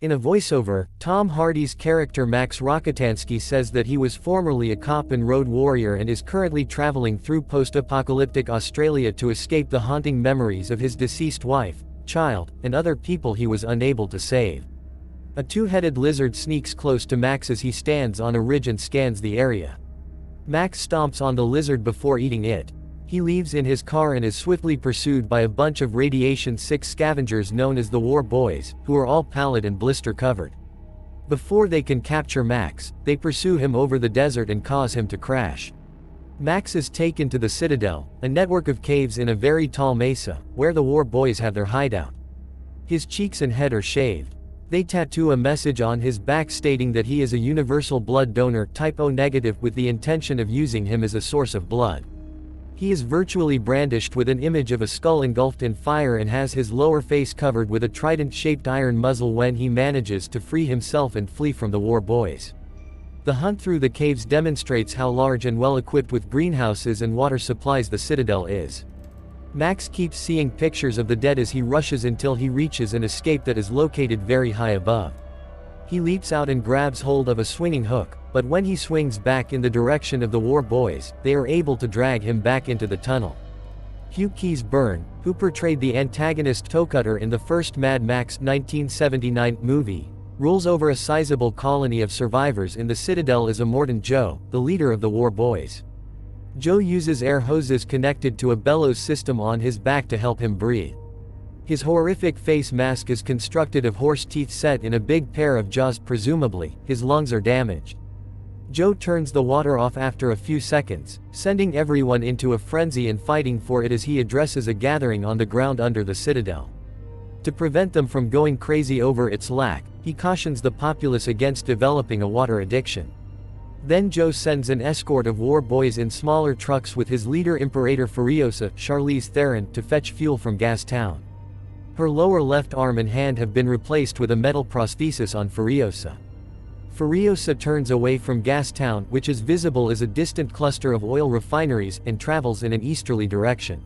In a voiceover, Tom Hardy's character Max Rockatansky says that he was formerly a cop and road warrior and is currently traveling through post-apocalyptic Australia to escape the haunting memories of his deceased wife, child, and other people he was unable to save. A two-headed lizard sneaks close to Max as he stands on a ridge and scans the area. Max stomps on the lizard before eating it. He leaves in his car and is swiftly pursued by a bunch of radiation-sick scavengers known as the War Boys, who are all pallid and blister-covered. Before they can capture Max, they pursue him over the desert and cause him to crash. Max is taken to the Citadel, a network of caves in a very tall mesa, where the War Boys have their hideout. His cheeks and head are shaved. They tattoo a message on his back stating that he is a universal blood donor type O negative with the intention of using him as a source of blood. He is virtually brandished with an image of a skull engulfed in fire and has his lower face covered with a trident-shaped iron muzzle when he manages to free himself and flee from the War Boys. The hunt through the caves demonstrates how large and well-equipped with greenhouses and water supplies the Citadel is. Max keeps seeing pictures of the dead as he rushes until he reaches an escape that is located very high above. He leaps out and grabs hold of a swinging hook, but when he swings back in the direction of the War Boys, they are able to drag him back into the tunnel. Hugh Keys-Byrne, who portrayed the antagonist Toe-Cutter in the first Mad Max 1979 movie, rules over a sizable colony of survivors in the Citadel as Immortan Joe, the leader of the War Boys. Joe uses air hoses connected to a bellows system on his back to help him breathe. His horrific face mask is constructed of horse teeth set in a big pair of jaws. Presumably, his lungs are damaged. Joe turns the water off after a few seconds, sending everyone into a frenzy and fighting for it as he addresses a gathering on the ground under the Citadel. To prevent them from going crazy over its lack, he cautions the populace against developing a water addiction. Then Joe sends an escort of War Boys in smaller trucks with his leader Imperator Furiosa, Charlize Theron, to fetch fuel from Gas Town. Her lower left arm and hand have been replaced with a metal prosthesis on Furiosa. Furiosa turns away from Gas Town, which is visible as a distant cluster of oil refineries, and travels in an easterly direction.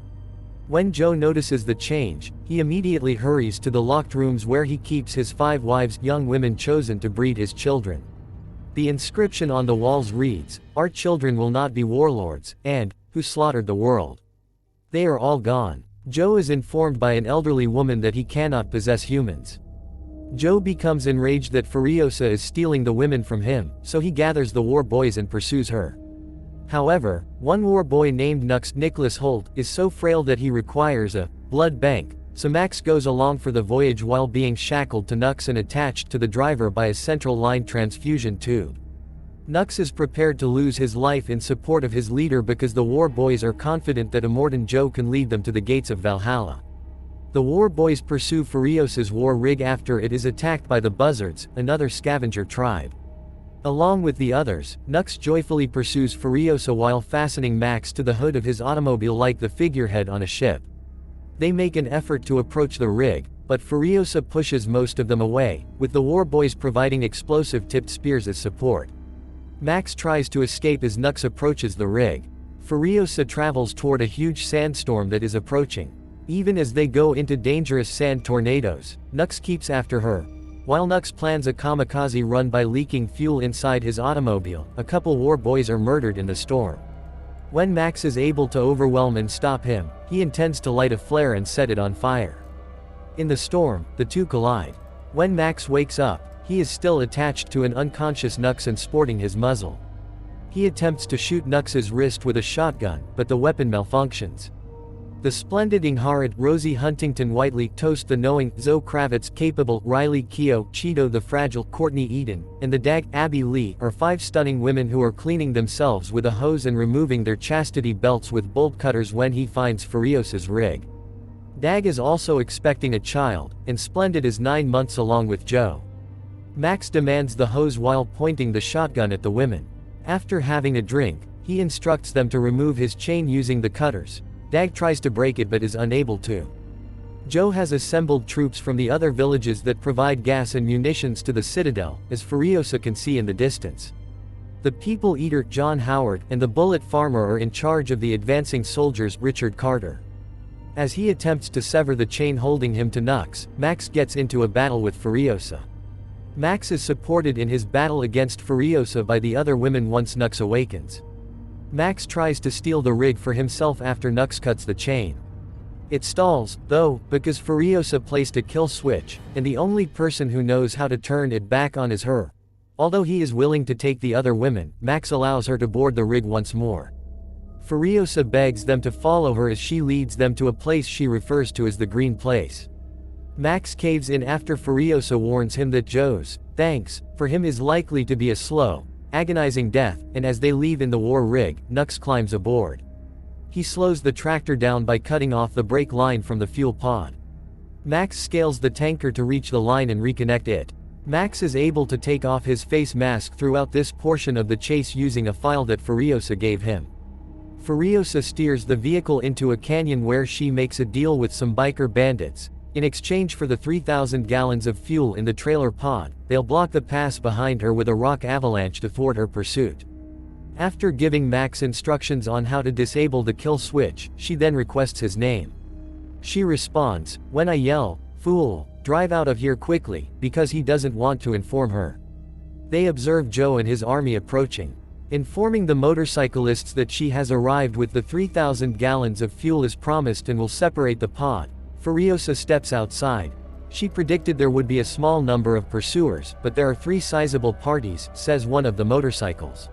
When Joe notices the change, he immediately hurries to the locked rooms where he keeps his 5 wives, young women chosen to breed his children. The inscription on the walls reads, "Our children will not be warlords," and, "Who slaughtered the world? They are all gone." Joe is informed by an elderly woman that he cannot possess humans. Joe becomes enraged that Furiosa is stealing the women from him, so he gathers the War Boys and pursues her. However, one War Boy named Nux Nicholas Holt is so frail that he requires a blood bank, so Max goes along for the voyage while being shackled to Nux and attached to the driver by a central line transfusion tube. Nux is prepared to lose his life in support of his leader because the War Boys are confident that Immortan Joe can lead them to the gates of Valhalla. The War Boys pursue Furiosa's war rig after it is attacked by the Buzzards, another scavenger tribe. Along with the others, Nux joyfully pursues Furiosa while fastening Max to the hood of his automobile like the figurehead on a ship. They make an effort to approach the rig, but Furiosa pushes most of them away, with the War Boys providing explosive-tipped spears as support. Max tries to escape as Nux approaches the rig. Furiosa travels toward a huge sandstorm that is approaching. Even as they go into dangerous sand tornadoes, Nux keeps after her. While Nux plans a kamikaze run by leaking fuel inside his automobile, a couple War Boys are murdered in the storm. When Max is able to overwhelm and stop him, he intends to light a flare and set it on fire. In the storm, the two collide. When Max wakes up, he is still attached to an unconscious Nux and sporting his muzzle. He attempts to shoot Nux's wrist with a shotgun, but the weapon malfunctions. The splendid Ingharid, Rosie Huntington-Whiteley, Toast the Knowing, Zoe Kravitz, Capable, Riley Keough, Cheeto the Fragile, Courtney Eden, and the Dag, Abby Lee, are 5 stunning women who are cleaning themselves with a hose and removing their chastity belts with bolt cutters when he finds Furiosa's rig. Dag is also expecting a child, and Splendid is 9 months along with Joe. Max demands the hose while pointing the shotgun at the women. After having a drink, he instructs them to remove his chain using the cutters. Dag tries to break it but is unable to. Joe has assembled troops from the other villages that provide gas and munitions to the Citadel, as Furiosa can see in the distance. The People Eater, John Howard, and the Bullet Farmer are in charge of the advancing soldiers, Richard Carter. As he attempts to sever the chain holding him to Nux, Max gets into a battle with Furiosa. Max is supported in his battle against Furiosa by the other women once Nux awakens. Max tries to steal the rig for himself after Nux cuts the chain. It stalls, though, because Furiosa placed a kill switch, and the only person who knows how to turn it back on is her. Although he is willing to take the other women, Max allows her to board the rig once more. Furiosa begs them to follow her as she leads them to a place she refers to as the Green Place. Max caves in after Furiosa warns him that Joe's thanks for him is likely to be a slow, agonizing death, and as they leave in the war rig, Nux climbs aboard. He slows the tractor down by cutting off the brake line from the fuel pod. Max scales the tanker to reach the line and reconnect it. Max is able to take off his face mask throughout this portion of the chase using a file that Furiosa gave him. Furiosa steers the vehicle into a canyon where she makes a deal with some biker bandits. In exchange for the 3,000 gallons of fuel in the trailer pod, they'll block the pass behind her with a rock avalanche to thwart her pursuit. After giving Max instructions on how to disable the kill switch, she then requests his name. She responds, "When I yell, 'Fool, drive out of here quickly,' because he doesn't want to inform her." They observe Joe and his army approaching. Informing the motorcyclists that she has arrived with the 3,000 gallons of fuel as promised and will separate the pod, Furiosa steps outside. She predicted there would be a small number of pursuers, but there are 3 sizable parties, says one of the motorcycles.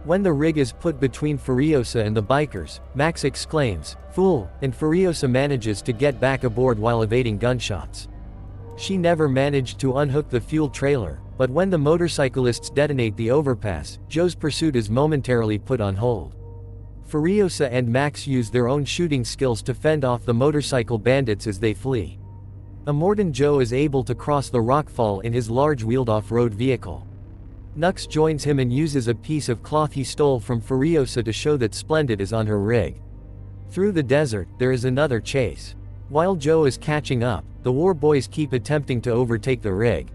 When the rig is put between Furiosa and the bikers, Max exclaims, "Fool," and Furiosa manages to get back aboard while evading gunshots. She never managed to unhook the fuel trailer, but when the motorcyclists detonate the overpass, Joe's pursuit is momentarily put on hold. Furiosa and Max use their own shooting skills to fend off the motorcycle bandits as they flee. Immortan Joe is able to cross the rockfall in his large wheeled off-road vehicle. Nux joins him and uses a piece of cloth he stole from Furiosa to show that Splendid is on her rig. Through the desert, there is another chase. While Joe is catching up, the war boys keep attempting to overtake the rig.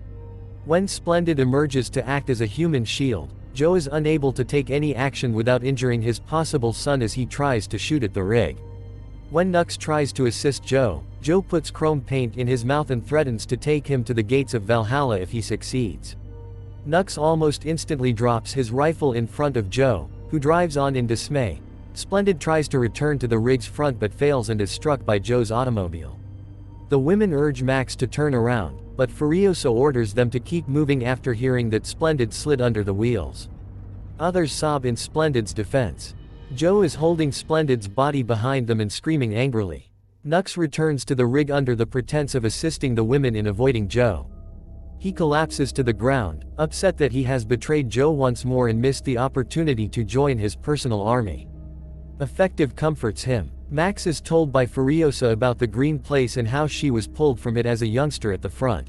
When Splendid emerges to act as a human shield, Joe is unable to take any action without injuring his possible son as he tries to shoot at the rig. When Nux tries to assist Joe, Joe puts chrome paint in his mouth and threatens to take him to the gates of Valhalla if he succeeds. Nux almost instantly drops his rifle in front of Joe, who drives on in dismay. Splendid tries to return to the rig's front but fails and is struck by Joe's automobile. The women urge Max to turn around, but Furiosa orders them to keep moving after hearing that Splendid slid under the wheels. Others sob in Splendid's defense. Joe is holding Splendid's body behind them and screaming angrily. Nux returns to the rig under the pretense of assisting the women in avoiding Joe. He collapses to the ground, upset that he has betrayed Joe once more and missed the opportunity to join his personal army. Effective comforts him. Max is told by Furiosa about the Green Place and how she was pulled from it as a youngster at the front.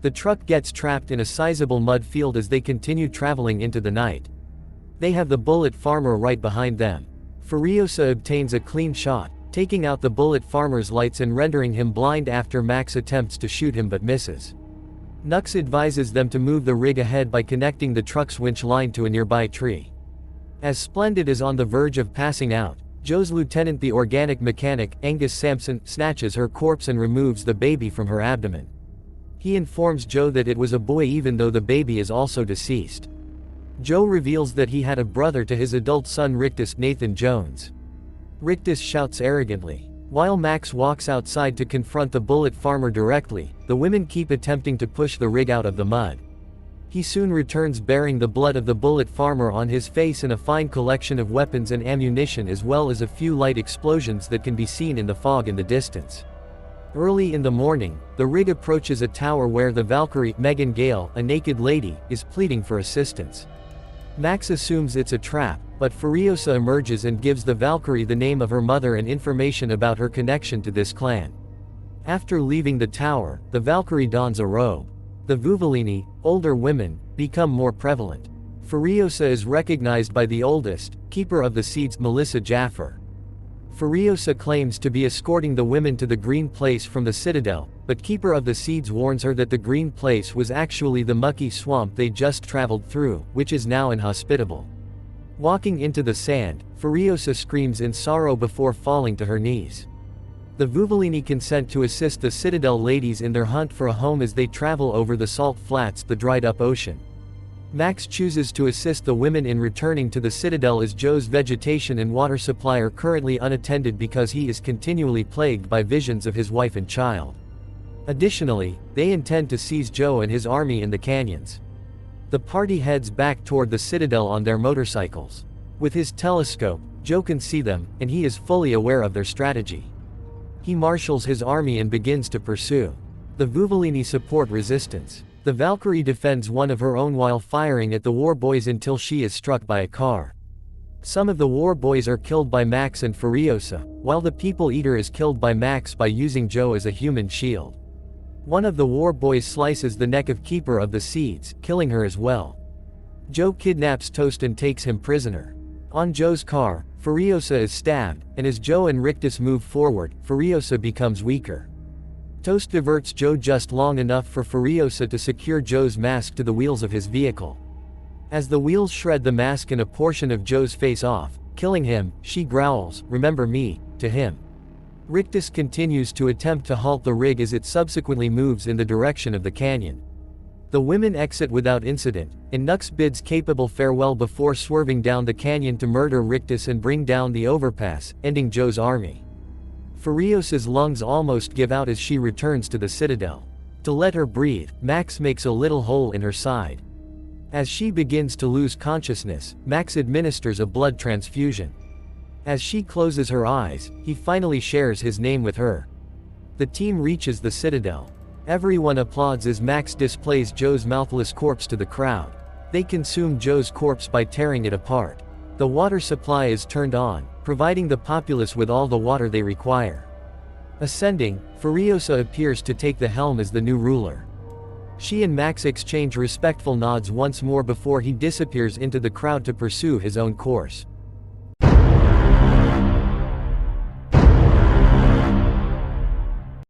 The truck gets trapped in a sizable mud field as they continue traveling into the night. They have the bullet farmer right behind them. Furiosa obtains a clean shot, taking out the bullet farmer's lights and rendering him blind after Max attempts to shoot him but misses. Nux advises them to move the rig ahead by connecting the truck's winch line to a nearby tree. As Splendid is on the verge of passing out, Joe's lieutenant, the organic mechanic, Angus Sampson, snatches her corpse and removes the baby from her abdomen. He informs Joe that it was a boy even though the baby is also deceased. Joe reveals that he had a brother to his adult son Rictus, Nathan Jones. Rictus shouts arrogantly. While Max walks outside to confront the bullet farmer directly, the women keep attempting to push the rig out of the mud. He soon returns bearing the blood of the bullet farmer on his face and a fine collection of weapons and ammunition as well as a few light explosions that can be seen in the fog in the distance. Early in the morning, the rig approaches a tower where the Valkyrie, Megan Gale, a naked lady, is pleading for assistance. Max assumes it's a trap, but Furiosa emerges and gives the Valkyrie the name of her mother and information about her connection to this clan. After leaving the tower, the Valkyrie dons a robe. The Vuvalini, older women, become more prevalent. Furiosa is recognized by the oldest, keeper of the seeds, Melissa Jaffer. Furiosa claims to be escorting the women to the Green Place from the Citadel, but Keeper of the Seeds warns her that the Green Place was actually the mucky swamp they just traveled through, which is now inhospitable. Walking into the sand, Furiosa screams in sorrow before falling to her knees. The Vuvolini consent to assist the Citadel ladies in their hunt for a home as they travel over the salt flats, the dried-up ocean. Max chooses to assist the women in returning to the Citadel as Joe's vegetation and water supply are currently unattended because he is continually plagued by visions of his wife and child. Additionally, they intend to seize Joe and his army in the canyons. The party heads back toward the Citadel on their motorcycles. With his telescope, Joe can see them, and he is fully aware of their strategy. He marshals his army and begins to pursue. The Vuvolini support resistance. The Valkyrie defends one of her own while firing at the war boys until she is struck by a car. Some of the war boys are killed by Max and Furiosa, while the People Eater is killed by Max by using Joe as a human shield. One of the war boys slices the neck of Keeper of the Seeds, killing her as well. Joe kidnaps Toast and takes him prisoner. On Joe's car, Furiosa is stabbed, and as Joe and Rictus move forward, Furiosa becomes weaker. Toast diverts Joe just long enough for Furiosa to secure Joe's mask to the wheels of his vehicle. As the wheels shred the mask and a portion of Joe's face off, killing him, she growls, "Remember me," to him. Rictus continues to attempt to halt the rig as it subsequently moves in the direction of the canyon. The women exit without incident, and Nux bids Capable farewell before swerving down the canyon to murder Rictus and bring down the overpass, ending Joe's army. Furiosa's lungs almost give out as she returns to the Citadel. To let her breathe, Max makes a little hole in her side. As she begins to lose consciousness, Max administers a blood transfusion. As she closes her eyes, he finally shares his name with her. The team reaches the Citadel. Everyone applauds as Max displays Joe's mouthless corpse to the crowd. They consume Joe's corpse by tearing it apart. The water supply is turned on, providing the populace with all the water they require. Ascending, Furiosa appears to take the helm as the new ruler. She and Max exchange respectful nods once more before he disappears into the crowd to pursue his own course.